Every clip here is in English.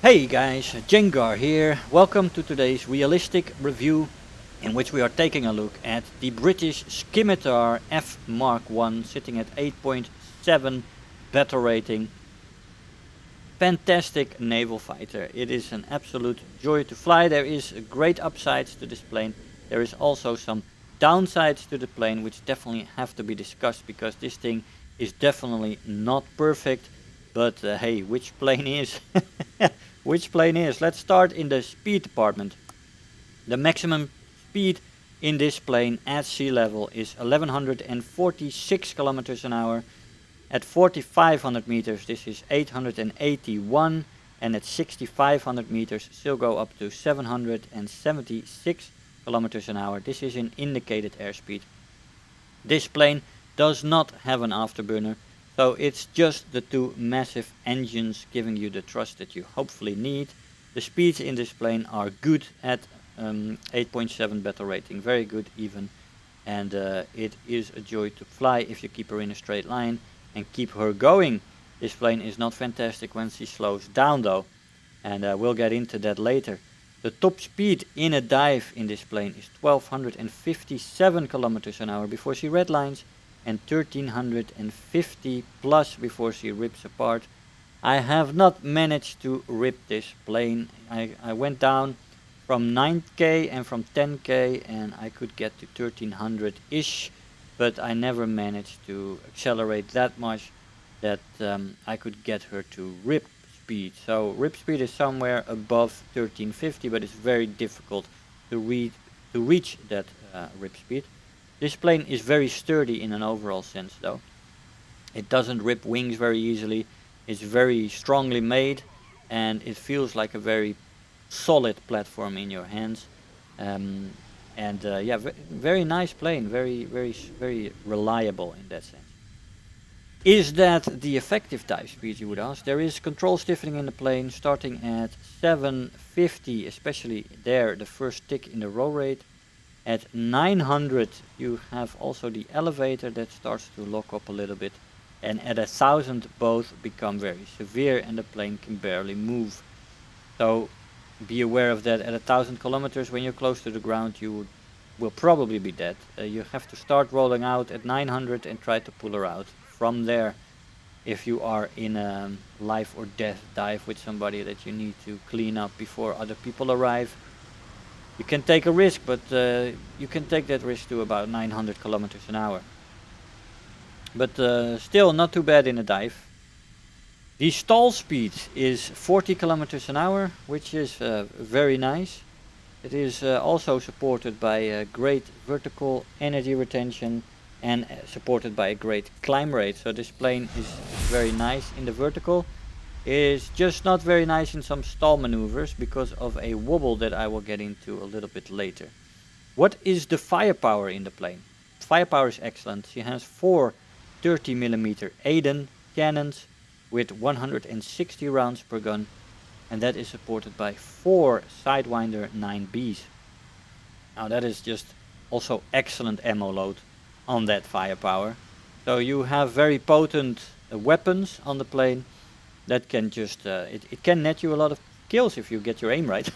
Hey guys, Jengar here. Welcome to today's realistic review in which we are taking a look at the British Scimitar F Mk.1 sitting at 8.7 battle rating. Fantastic naval fighter. It is an absolute joy to fly. There is great upsides to this plane. There is also some downsides to the plane which definitely have to be discussed because this thing is definitely not perfect. But hey, which plane is? Which plane is? Let's start in the speed department. The maximum speed in this plane at sea level is 1146 kilometers an hour. At 4500 meters this is 881, and at 6500 meters still go up to 776 kilometers an hour. This is in indicated airspeed. This plane does not have an afterburner, so it's just the two massive engines giving you the thrust that you hopefully need. The speeds in this plane are good at 8.7 battle rating, very good even, and it is a joy to fly if you keep her in a straight line and keep her going. This plane is not fantastic when she slows down though, and we'll get into that later. The top speed in a dive in this plane is 1257 kilometers an hour before she redlines, and 1350 plus before she rips apart. I have not managed to rip this plane. I went down from 9k and from 10k and I could get to 1300-ish, but I never managed to accelerate that much that I could get her to rip speed. So rip speed is somewhere above 1350, but it's very difficult to reach that rip speed. This plane is very sturdy in an overall sense though. It doesn't rip wings very easily. It's very strongly made and it feels like a very solid platform in your hands. Yeah, very nice plane, very reliable in that sense. Is that the effective dive speed, you would ask? There is control stiffening in the plane starting at 750, especially there, the first tick in the roll rate. At 900 you have also the elevator that starts to lock up a little bit, and at 1000 both become very severe and the plane can barely move. So be aware of that. At 1000 kilometers, when you're close to the ground, you will probably be dead. You have to start rolling out at 900 and try to pull her out. From there, if you are in a life or death dive with somebody that you need to clean up before other people arrive, you can take a risk, but you can take that risk to about 900 kilometers an hour. But still not too bad in a dive. The stall speed is 40 kilometers an hour, which is very nice. It is also supported by a great vertical energy retention and supported by a great climb rate. So this plane is very nice in the vertical. Is just not very nice in some stall maneuvers because of a wobble that I will get into a little bit later. What is the firepower in the plane? Firepower is excellent. She has 4 30mm Aden cannons with 160 rounds per gun, and that is supported by 4 Sidewinder 9Bs. Now that is just also excellent ammo load on that firepower. So you have very potent weapons on the plane that can just, it can net you a lot of kills if you get your aim right.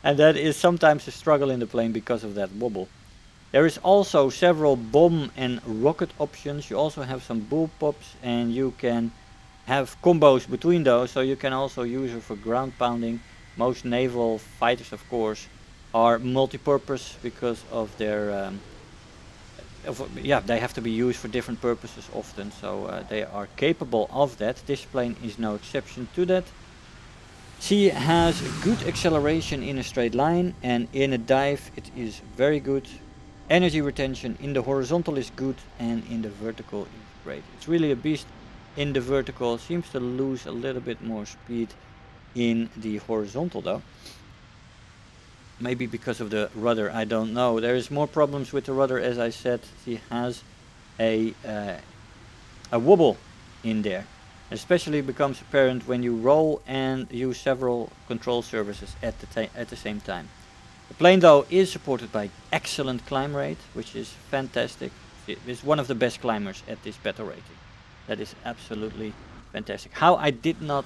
And that is sometimes a struggle in the plane because of that wobble. There is also several bomb and rocket options. You also have some bullpups and you can have combos between those, so you can also use her for ground pounding. Most naval fighters, of course, are multi-purpose because of their they have to be used for different purposes often, so they are capable of that. This plane is no exception to that. She has good acceleration in a straight line, and in a dive it is very good. Energy retention in the horizontal is good, and in the vertical is great. It's really a beast in the vertical. Seems to lose a little bit more speed in the horizontal though. Maybe because of the rudder, I don't know. There is more problems with the rudder, as I said. She has a wobble in there. Especially becomes apparent when you roll and use several control surfaces at the same time. The plane though is supported by excellent climb rate, which is fantastic. It is one of the best climbers at this battle rating. That is absolutely fantastic. How I did not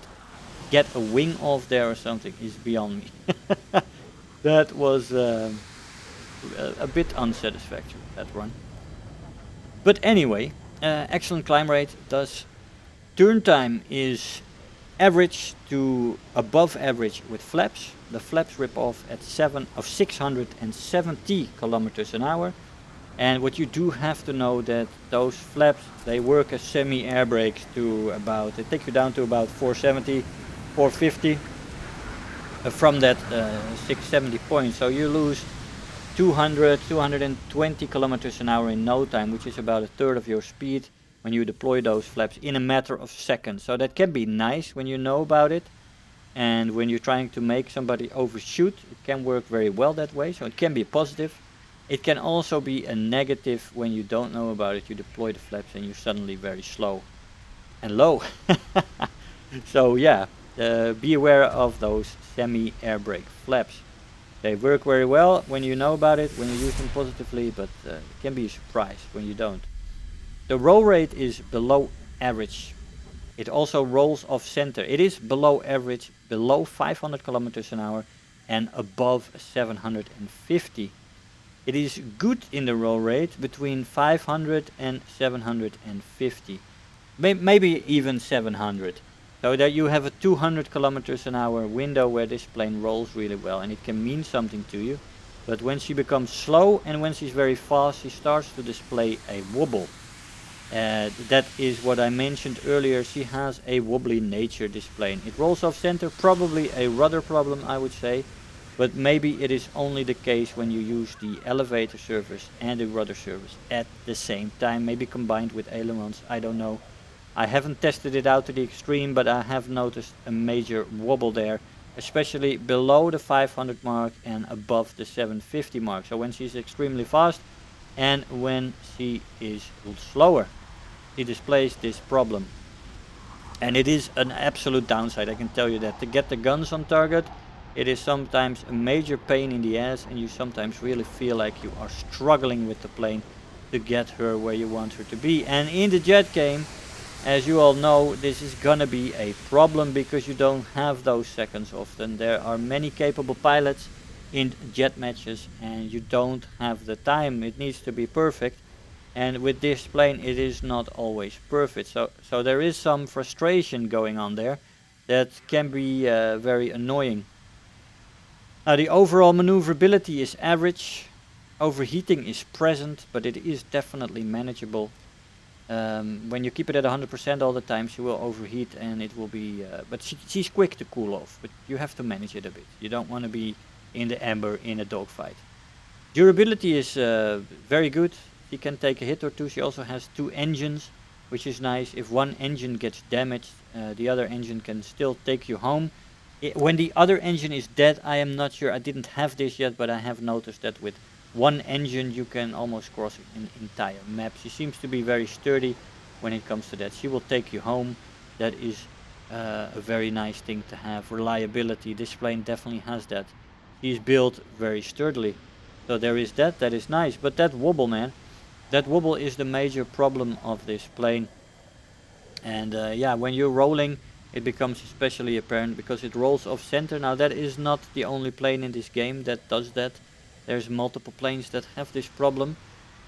get a wing off there or something is beyond me. That was a bit unsatisfactory, that run. But anyway, excellent climb rate. Thus, turn time is average to above average with flaps. The flaps rip off at 670 kilometers an hour. And what you do have to know that those flaps, they work as semi-air brakes to about, they take you down to about 470, 450 from that 670 point. So you lose 200, 220 kilometers an hour in no time, which is about a third of your speed when you deploy those flaps in a matter of seconds. So that can be nice when you know about it. And when you're trying to make somebody overshoot, it can work very well that way. So it can be a positive. It can also be a negative when you don't know about it. You deploy the flaps and you're suddenly very slow and low. So yeah, be aware of those semi-air brake flaps. They work very well when you know about it, when you use them positively, but it can be a surprise when you don't. The roll rate is below average. It also rolls off center. It is below average, below 500 kilometers an hour and above 750. It is good in the roll rate between 500 and 750. Maybe even 700. So that you have a 200 kilometers an hour window where this plane rolls really well and it can mean something to you. But when she becomes slow and when she's very fast, she starts to display a wobble. That is what I mentioned earlier. She has a wobbly nature, this plane. It rolls off center, probably a rudder problem, I would say. But maybe it is only the case when you use the elevator surface and the rudder surface at the same time, maybe combined with ailerons, I don't know. I haven't tested it out to the extreme, but I have noticed a major wobble there, especially below the 500 mark and above the 750 mark. So when she's extremely fast and when she is slower, she displays this problem. And it is an absolute downside, I can tell you that. To get the guns on target, it is sometimes a major pain in the ass, and you sometimes really feel like you are struggling with the plane to get her where you want her to be. And in the jet game, as you all know, this is gonna be a problem because you don't have those seconds often. There are many capable pilots in jet matches and you don't have the time. It needs to be perfect. And with this plane, it is not always perfect. So there is some frustration going on there that can be very annoying. Now the overall maneuverability is average. Overheating is present, but it is definitely manageable. When you keep it at 100% all the time, she will overheat and it will be, but she's quick to cool off, but you have to manage it a bit. You don't want to be in the amber in a dogfight. Durability is very good. She can take a hit or two. She also has 2 engines, which is nice. If one engine gets damaged, the other engine can still take you home. When the other engine is dead, I am not sure. I didn't have this yet, but I have noticed that with one engine you can almost cross an entire map. She seems to be very sturdy when it comes to that. She will take you home. That is a very nice thing to have. Reliability, this plane definitely has that. She's built very sturdily. So there is that is nice. But that wobble, man, that wobble is the major problem of this plane. And yeah, when you're rolling, it becomes especially apparent because it rolls off center. Now that is not the only plane in this game that does that. There's multiple planes that have this problem,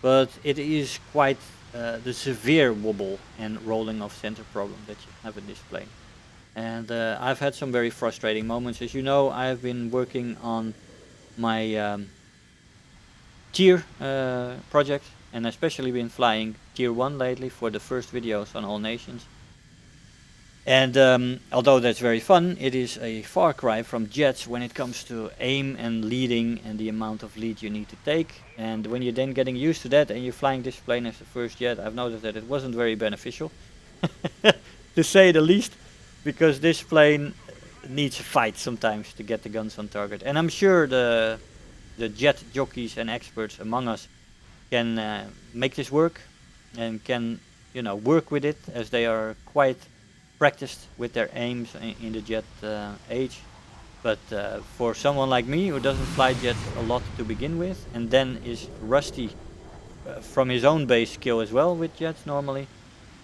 but it is quite the severe wobble and rolling off center problem that you have in this plane. And I've had some very frustrating moments. As you know, I've been working on my tier project and especially been flying tier 1 lately for the first videos on All Nations. And although that's very fun, it is a far cry from jets when it comes to aim and leading and the amount of lead you need to take. And when you're then getting used to that and you're flying this plane as the first jet, I've noticed that it wasn't very beneficial, to say the least, because this plane needs a fight sometimes to get the guns on target. And I'm sure the jet jockeys and experts among us can make this work and can, you know, work with it, as they are quite practiced with their aims in the jet age. But for someone like me who doesn't fly jets a lot to begin with and then is rusty from his own base skill as well with jets normally,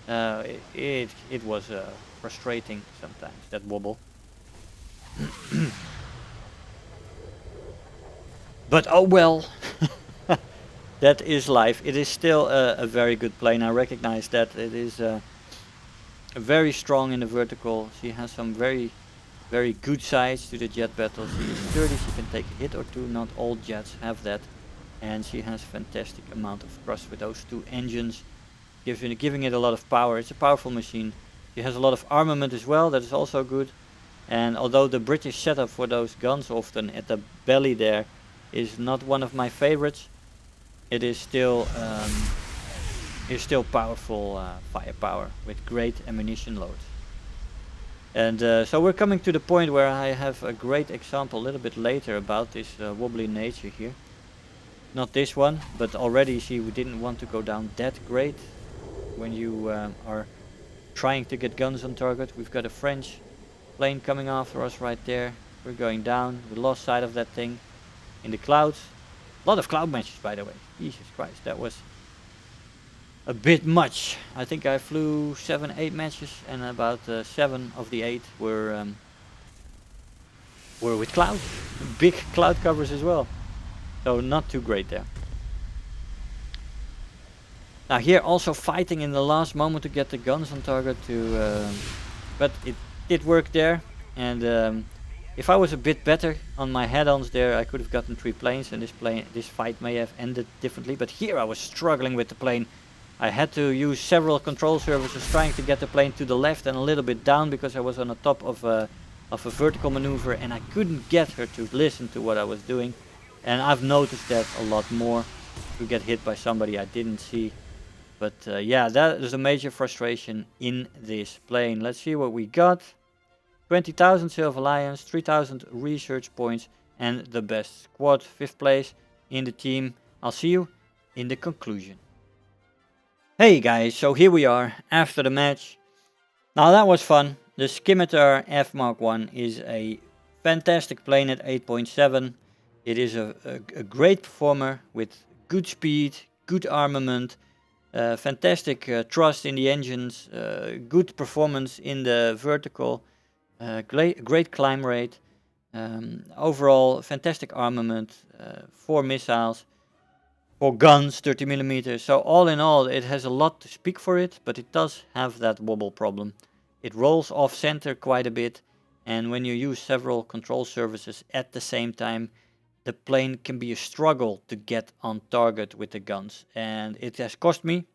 it was frustrating sometimes, that wobble. But oh well. That is life. It is still a very good plane. I recognize that. It is very strong in the vertical. She has some very good sides to the jet battle. She is sturdy. She can take a hit or two. Not all jets have that. And she has fantastic amount of thrust with those two engines, giving it a lot of power. It's a powerful machine. She has a lot of armament as well. That is also good. And although the British setup for those guns often at the belly there is not one of my favorites, it is still powerful firepower with great ammunition loads. And so we're coming to the point where I have a great example a little bit later about this wobbly nature here. Not this one, but already she didn't want to go down that great when you are trying to get guns on target. We've got a French plane coming after us right there. We're going down. We lost sight of that thing in the clouds. A lot of cloud matches, by the way. Jesus Christ, that was a bit much. I think I flew 7-8 matches, and about 7 of the 8 were with cloud. Big cloud covers as well. So not too great there. Now here also fighting in the last moment to get the guns on target but it did work there. And if I was a bit better on my head-ons there, I could have gotten 3 planes, and this fight may have ended differently. But here I was struggling with the plane. I had to use several control surfaces trying to get the plane to the left and a little bit down, because I was on the top of a vertical maneuver, and I couldn't get her to listen to what I was doing. And I've noticed that a lot more, to get hit by somebody I didn't see. But yeah, that is a major frustration in this plane. Let's see what we got. 20,000 Silver Lions, 3,000 research points, and the best squad, 5th place in the team. I'll see you in the conclusion. Hey guys, so here we are after the match. Now that was fun. The Scimitar F Mk.1 is a fantastic plane at 8.7. It is a great performer with good speed, good armament, fantastic thrust in the engines, good performance in the vertical, great climb rate, overall fantastic armament, 4 missiles, 4 guns, 30 millimeters. So all in all, it has a lot to speak for it, but it does have that wobble problem. It rolls off center quite a bit, and when you use several control surfaces at the same time, the plane can be a struggle to get on target with the guns. And it has cost me.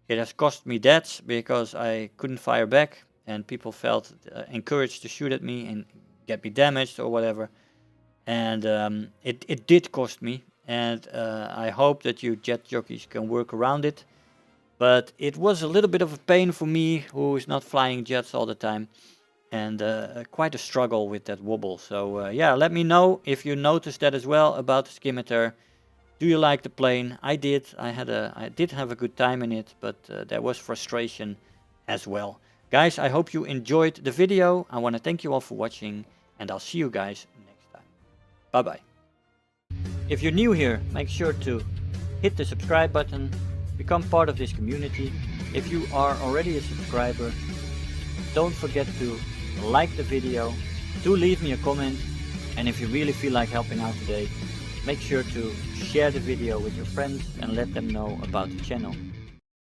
It has cost me deaths because I couldn't fire back, and people felt encouraged to shoot at me and get me damaged or whatever. And it did cost me, and I hope that you jet jockeys can work around it. But it was a little bit of a pain for me, who is not flying jets all the time, and quite a struggle with that wobble. So yeah, let me know if you noticed that as well about the Scimitar. Do you like the plane? I did. I did have a good time in it, but there was frustration as well. Guys, I hope you enjoyed the video. I want to thank you all for watching, and I'll see you guys next time. Bye bye. If you're new here, make sure to hit the subscribe button, become part of this community. If you are already a subscriber, don't forget to like the video, do leave me a comment, and if you really feel like helping out today, make sure to share the video with your friends and let them know about the channel.